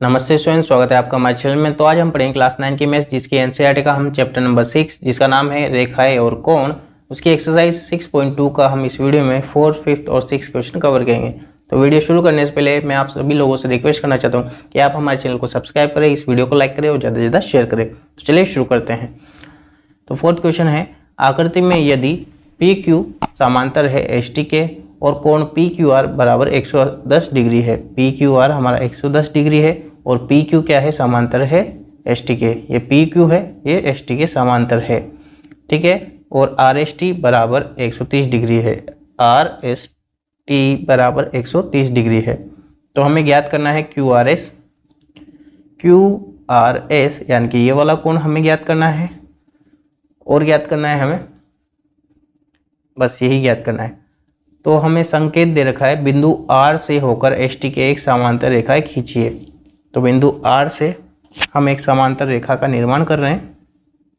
नमस्ते स्टूडेंट, स्वागत है आपका हमारे चैनल में। तो आज हम पढ़ेंगे क्लास 9 की मैथ्स, जिसकी एनसीईआरटी का हम चैप्टर नंबर 6 जिसका नाम है रेखाएं और कोण, उसकी एक्सरसाइज 6.2 का हम इस वीडियो में 4th, 5th और 6th क्वेश्चन कवर करेंगे। तो वीडियो शुरू करने से पहले मैं आप सभी लोगों से रिक्वेस्ट करना चाहता हूँ कि आप हमारे चैनल को सब्सक्राइब करें, इस वीडियो को लाइक करें और ज़्यादा से ज़्यादा शेयर करें। तो चलिए शुरू करते हैं। तो 4th क्वेश्चन है, आकृति में यदि पी क्यू समांतर है एस टी के और कोण पी क्यू आर बराबर 110 डिग्री है। पी क्यू आर हमारा 110 डिग्री है और पी क्यू क्या है, समांतर है एस टी के। ये पी क्यू है, ये एस टी के समांतर है, ठीक है। और आर एस टी बराबर 130 डिग्री है। आर एस टी बराबर 130 डिग्री है। तो हमें ज्ञात करना है Q R S. Q R S यानी कि ये वाला कोण हमें ज्ञात करना है, और ज्ञात करना है हमें, बस यही ज्ञात करना है। तो हमें संकेत दे रखा है, बिंदु आर से होकर एस टी के एक समांतर रेखा खींचिए। तो बिंदु आर से हम एक समांतर रेखा का निर्माण कर रहे हैं,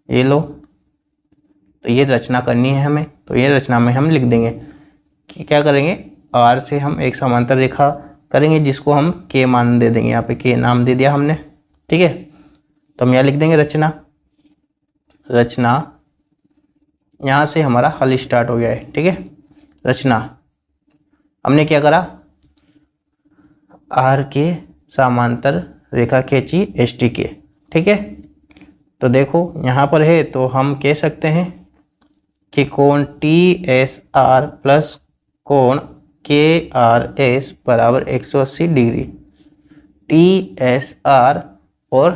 ये लो। तो ये रचना करनी है हमें, तो ये रचना में हम लिख देंगे कि क्या करेंगे, आर से हम एक समांतर रेखा करेंगे जिसको हम के मान दे देंगे। यहाँ पे के नाम दे दिया हमने, ठीक है। तो हम यहाँ लिख देंगे रचना। यहाँ से हमारा हल स्टार्ट हो गया है, ठीक है। रचना हमने क्या करा, आर के समांतर रेखा खींची एस टी के, ठीक है। तो देखो यहाँ पर है, तो हम कह सकते हैं कि कोण टी एस आर प्लस कोण के आर एस बराबर 180 डिग्री। टी एस आर और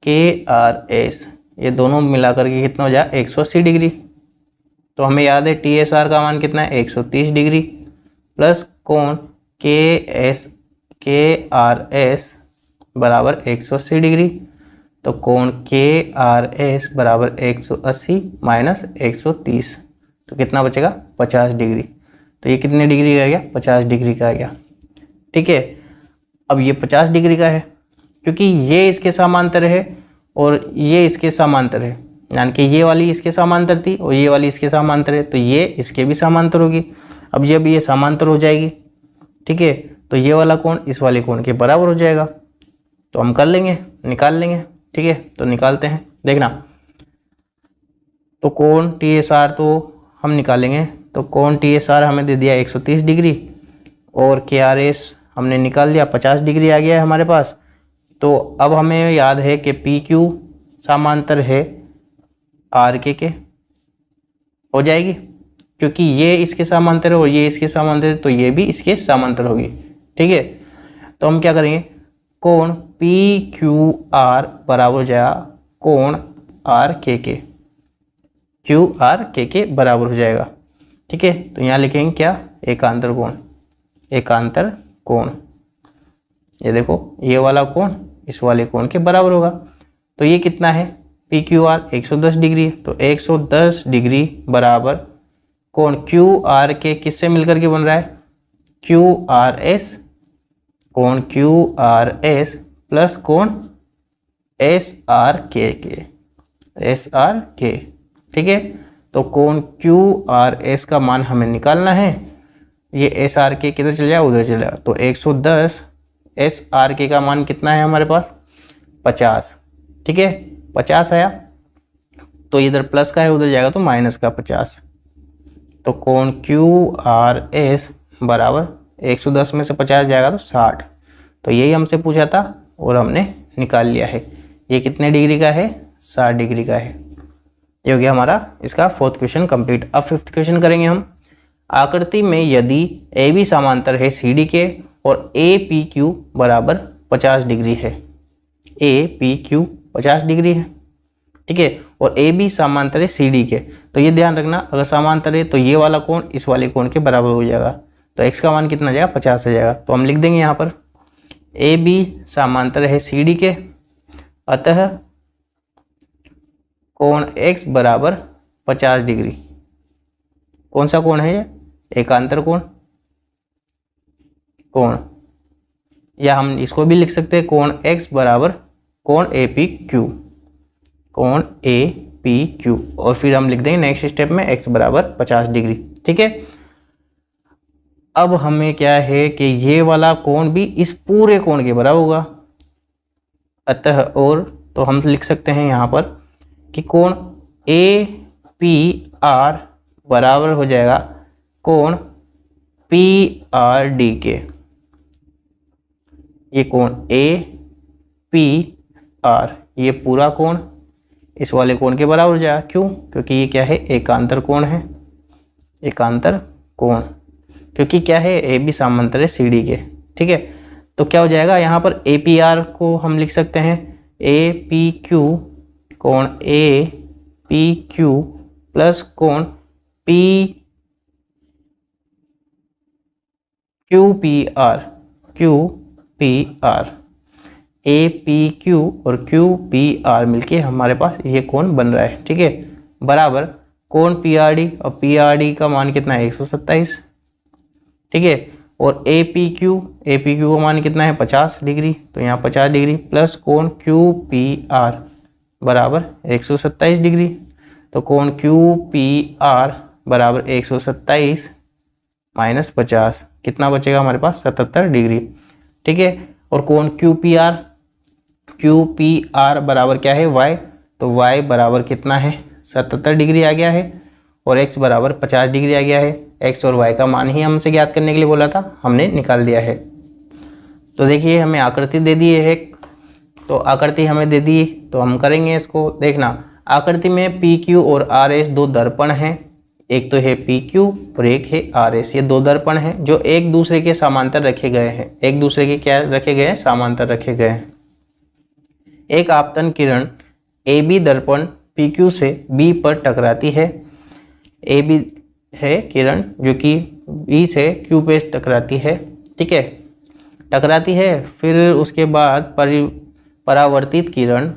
के आर एस ये दोनों मिलाकर के कितना हो जाए, 180 डिग्री। तो हमें याद है टी एस आर का मान कितना है, 130 डिग्री, प्लस कोण के आर एस बराबर 180 डिग्री। तो कोण के आर एस बराबर 180 माइनस 130, तो कितना बचेगा, 50 डिग्री। तो ये कितने डिग्री का आ गया, 50 डिग्री का आ गया, ठीक है। अब ये 50 डिग्री का है क्योंकि ये इसके समांतर है और ये इसके समांतर है, यानी कि ये वाली इसके समांतर थी और ये वाली इसके समांतर है, तो ये इसके भी समांतर होगी। अब जब ये समांतर हो जाएगी, ठीक है, तो ये वाला कोण इस वाले कोण के बराबर हो जाएगा। तो हम कर लेंगे, निकाल लेंगे, ठीक है। तो निकालते हैं, देखना। तो कोण टी एस आर तो हम निकालेंगे। तो कोण टी एस आर हमें दे दिया 130 डिग्री और के आर एस हमने निकाल दिया, 50 डिग्री आ गया है हमारे पास। तो अब हमें याद है कि पी क्यू समांतर है आर के हो जाएगी, क्योंकि ये इसके समांतर है और ये इसके समांतर है, तो ये भी इसके समांतर होगी, ठीक है। तो हम क्या करेंगे, कोण पी क्यू आर बराबर हो जाएगा कोण आर के क्यू आर के बराबर हो जाएगा, ठीक है। तो यहाँ लिखेंगे क्या, एकांतर कोण। ये देखो, ये वाला कोण इस वाले कोण के बराबर होगा। तो ये कितना है, पी क्यू आर 110 डिग्री। तो 110 डिग्री बराबर कोण क्यू आर के किससे मिलकर के बन रहा है, क्यू आर एस, कोण क्यू आर एस प्लस कोण एस आर के, ठीक है। तो कोण क्यू आर एस का मान हमें निकालना है। ये एस आर के किधर चल जाए, उधर चल जाए। तो 110 एस आर के का मान कितना है हमारे पास, 50, ठीक है। 50 आया, तो इधर प्लस का है, उधर जाएगा तो माइनस का 50। तो कोण क्यू आर एस बराबर 110 में से 50 जाएगा तो 60। तो यही हमसे पूछा था और हमने निकाल लिया है। ये कितने डिग्री का है, 60 डिग्री का है। ये हो गया हमारा इसका 4th क्वेश्चन कंप्लीट। अब 5th क्वेश्चन करेंगे हम। आकृति में यदि ए बी समांतर है सी डी के और ए पी क्यू बराबर 50 डिग्री है। ए पी क्यू 50 डिग्री है, ठीक है, और ए बी समांतर है सी डी के। तो ये ध्यान रखना, अगर समांतर है तो ये वाला कोण इस वाले कोण के बराबर हो जाएगा। तो x का मान कितना जाएगा, 50 आ जाएगा। तो हम लिख देंगे यहाँ पर ए बी समांतर है सी डी के, अतः कोण x बराबर 50 डिग्री। कौन सा कोण है ये, एकांतर कोण, या हम इसको भी लिख सकते हैं कोण x बराबर कोण ए पी क्यू, और फिर हम लिख देंगे नेक्स्ट स्टेप में x बराबर 50 डिग्री, ठीक है। अब हमें क्या है कि ये वाला कोण भी इस पूरे कोण के बराबर होगा, अतः और तो हम लिख सकते हैं यहाँ पर कि कोण ए पी आर बराबर हो जाएगा कोण पी आर डी के। ये कोण ए पी आर ये पूरा कोण इस वाले कोण के बराबर हो जाएगा। क्यों? क्योंकि ये क्या है, एकांतर कोण है, एकांतर कोण, क्योंकि क्या है ए बी समांतर है सी डी के। ठीक है, तो क्या हो जाएगा यहाँ पर ए पी आर को हम लिख सकते हैं ए पी क्यू, कोण ए पी क्यू प्लस कोण P Q P R, Q P R, A P Q और क्यू पी आर मिलके हमारे पास ये कोण बन रहा है। ठीक है, बराबर कोण पी आर डी, और पी आर डी का मान कितना है 127। ठीक है, और ए पी क्यू का मान कितना है 50 डिग्री, तो यहाँ 50 डिग्री प्लस कोण क्यू पी आर बराबर 127 डिग्री। तो कोण क्यू पी आर बराबर 127 माइनस 50 कितना बचेगा हमारे पास 77 डिग्री। ठीक है, और कोण क्यू पी आर बराबर क्या है y, तो y बराबर कितना है 77 डिग्री आ गया है, और x बराबर 50 डिग्री आ गया है। x और y का मान ही हमसे ज्ञात करने के लिए बोला था, हमने निकाल दिया है। तो देखिए हमें आकृति दे दी है, तो आकृति हमें दे दी तो हम करेंगे इसको। देखना आकृति में पी क्यू और आर एस दो दर्पण हैं, एक तो है पी क्यू और एक है आर एस। ये दो दर्पण हैं जो एक दूसरे के समांतर रखे गए हैं, एक दूसरे के क्या रखे गए हैं, समांतर रखे गए हैं। एक आपतन किरण ए बी दर्पण पी क्यू से बी पर टकराती है। ए बी है किरण जो कि बी से क्यू पे टकराती है। ठीक है, टकराती है, फिर उसके बाद परावर्तित किरण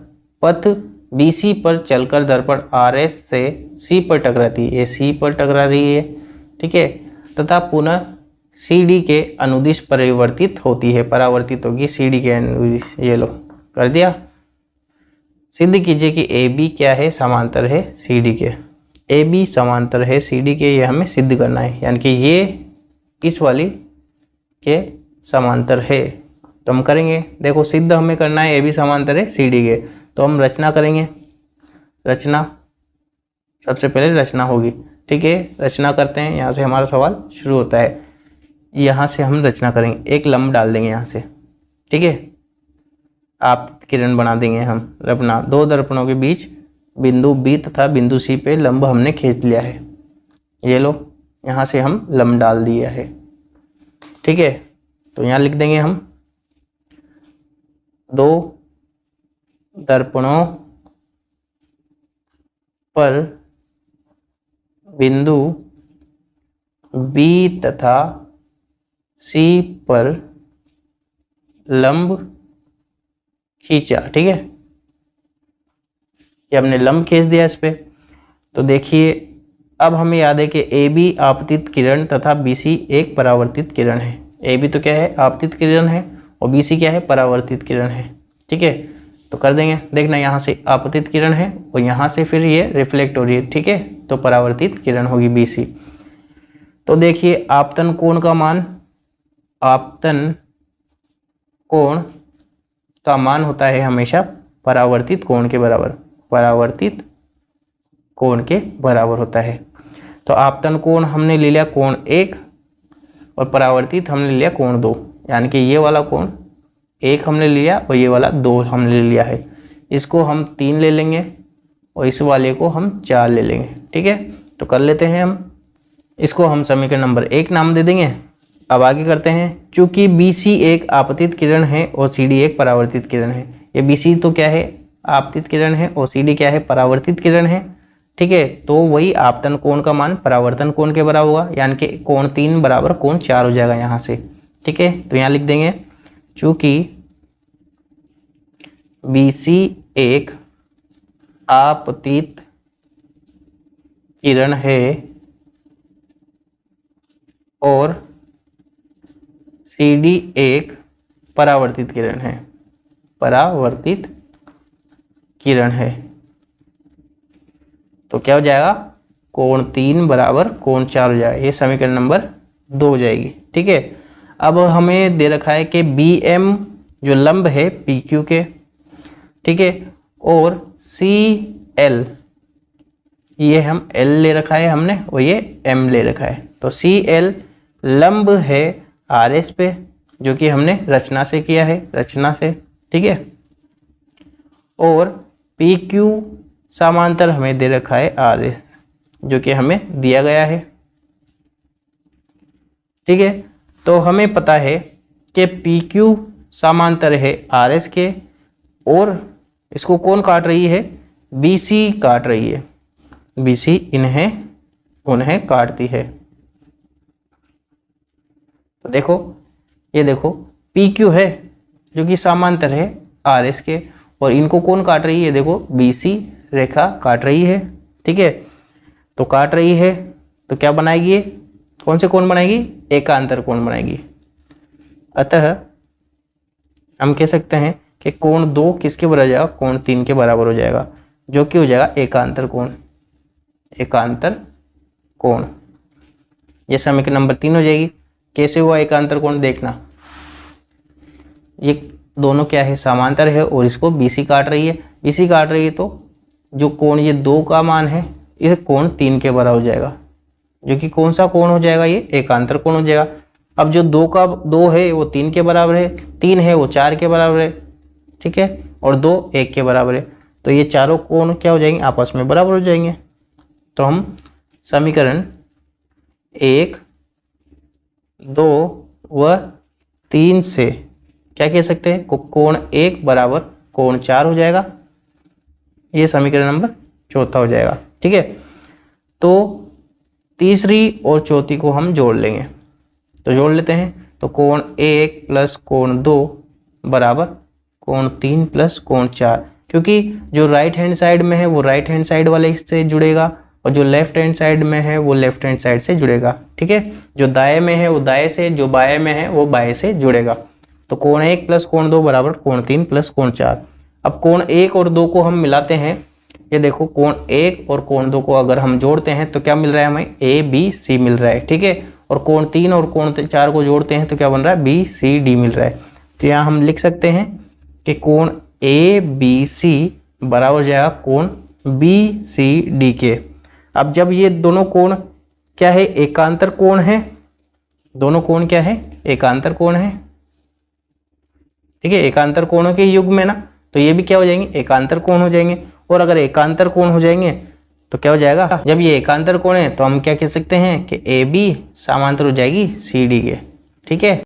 पथ BC पर चलकर दर्पण RS से C पर टकराती है, ये C पर टकरा रही है। ठीक है, तथा पुनः CD के अनुदिश परिवर्तित होती है, परावर्तित होगी CD के अनुदिश। ये लो कर दिया। सिद्ध कीजिए कि AB क्या है, समांतर है CD के। AB समांतर है CD के, ये हमें सिद्ध करना है, यानी कि ये इस वाली के समांतर है। तो हम करेंगे, देखो सिद्ध हमें करना है AB समांतर है CD के, तो हम रचना करेंगे। रचना सबसे पहले रचना होगी। ठीक है, रचना करते हैं, यहाँ से हमारा सवाल शुरू होता है। यहाँ से हम रचना करेंगे, एक लंब डाल देंगे यहाँ से। ठीक है, आप किरण बना देंगे हम। अपना दो दर्पणों के बीच बिंदु B तथा बिंदु C पे लंब हमने खींच लिया है। ये लो यहाँ से हम लंब डाल दिया है। ठीक है, तो यहाँ लिख देंगे हम दो दर्पणों पर बिंदु B तथा C पर लंब खींचा। ठीक है, ये हमने लंब खींच दिया इस पे। तो देखिए अब हमें याद है कि AB आपतित किरण तथा BC एक परावर्तित किरण है। AB तो क्या है, आपतित किरण है, और BC क्या है, परावर्तित किरण है। ठीक है, तो कर देंगे। देखना यहाँ से आपतित किरण है और यहाँ से फिर ये रिफ्लेक्ट हो रही है। ठीक है, तो परावर्तित किरण होगी BC। तो देखिए आपतन कोण का मान, आपतन कोण का मान होता है हमेशा परावर्तित कोण के बराबर, परावर्तित कोण के बराबर होता है। तो आपतन कोण हमने ले लिया कोण 1 और परावर्तित हमने लिया कोण 2, यानी कि ये वाला कोण 1 हमने लिया और ये वाला 2 हमने ले लिया है। इसको हम 3 ले लेंगे और इस वाले को हम 4 ले लेंगे। ठीक है, तो कर लेते हैं हम इसको, हम समीकरण नंबर 1 नाम दे देंगे। अब आगे करते हैं। चूंकि BC एक आपतित किरण है और CD एक परावर्तित किरण है। ये BC तो क्या है, आपतित किरण है, और CD क्या है, परावर्तित किरण है। ठीक है, तो वही आपतन कोण का मान परावर्तन कोण के बराबर होगा, यानी कि कोण 3 बराबर कोण 4 हो जाएगा यहाँ से। ठीक है, तो यहाँ लिख देंगे चूंकि BC एक आपतित किरण है और CD एक परावर्तित किरण है, परावर्तित किरण है, तो क्या हो जाएगा, कोण 3 बराबर कोण 4 हो जाएगा। ये समीकरण नंबर 2 हो जाएगी। ठीक है, अब हमें दे रखा है कि BM जो लंब है PQ के, ठीक है, और CL ये हम L ले रखा है हमने और ये M ले रखा है। तो CL लंब है RS पे, जो कि हमने रचना से किया है, रचना से, ठीक है। और PQ समांतर हमें दे रखा है RS, जो कि हमें दिया गया है, ठीक है। तो हमें पता है कि PQ समांतर है RS के, और इसको कौन काट रही है, BC काट रही है, BC उन्हें काटती है। तो देखो, ये देखो PQ है जो कि समांतर है RS के, और इनको कौन काट रही है, देखो BC रेखा काट रही है, ठीक है। तो काट रही है तो क्या बनाएगी, ये कौन से कोण बनाएगी, एकांतर कोण बनाएगी। अतः हम कह सकते हैं कि कोण 2 किसके बराबर हो जाएगा, कोण 3 के बराबर हो जाएगा, जो कि हो जाएगा एकांतर कोण, एकांतर कोण। ये समीकरण नंबर 3 हो जाएगी। कैसे हुआ एकांतर कोण, देखना, ये दोनों क्या है, समांतर है, और इसको BC काट रही है, BC काट रही है, तो जो कोण ये 2 का मान है, इस कोण 3 के बराबर हो जाएगा, जो कि कौन सा कोण हो जाएगा, ये एकांतर कोण हो जाएगा। अब जो 2 का 2 है वो 3 के बराबर है, 3 है वो 4 के बराबर है, ठीक है, और 2 1 के बराबर है। तो ये चारों कोण क्या हो जाएंगे, आपस में बराबर हो जाएंगे। तो हम समीकरण 1, 2 व 3 से क्या कह सकते हैं, कोण 1 बराबर कोण 4 हो जाएगा। ये समीकरण नंबर 4 हो जाएगा, ठीक है। तो तीसरी और चौथी को हम जोड़ लेंगे, तो जोड़ लेते हैं। तो कोण 1 प्लस कोण 2 बराबर कोण 3 प्लस कोण 4, क्योंकि जो राइट हैंड साइड में है वो राइट हैंड साइड वाले से जुड़ेगा, और जो लेफ्ट हैंड साइड में है वो लेफ्ट हैंड साइड से जुड़ेगा, ठीक है। जो दाएं में है वो दाएं से, जो बाएं में है वो बाएं से जुड़ेगा। तो कोण 1 प्लस कोण 2 बराबर कोण 3 प्लस कोण 4। अब कोण 1 और 2 को हम मिलाते हैं। ये देखो, कोण 1 और कोण 2 को अगर हम जोड़ते हैं तो क्या मिल रहा है हमें, ABC मिल रहा है, ठीक है। और कोण 3 और कोण 4 को जोड़ते हैं तो क्या बन रहा है, BCD मिल रहा है। तो यहाँ हम लिख सकते हैं कि कोण ABC बराबर जाएगा कोण BCD के। अब जब ये दोनों कोण क्या है, एकांतर कोण है, दोनों कोण क्या है, एकांतर कोण है, ठीक है। एकांतर कोणों के युग में ना, तो ये भी क्या हो जाएंगे, एकांतर कोण हो जाएंगे। और अगर एकांतर कोण हो जाएंगे तो क्या हो जाएगा, जब ये एकांतर कोण है तो हम क्या कह सकते हैं कि AB समांतर हो जाएगी CD के, ठीक है।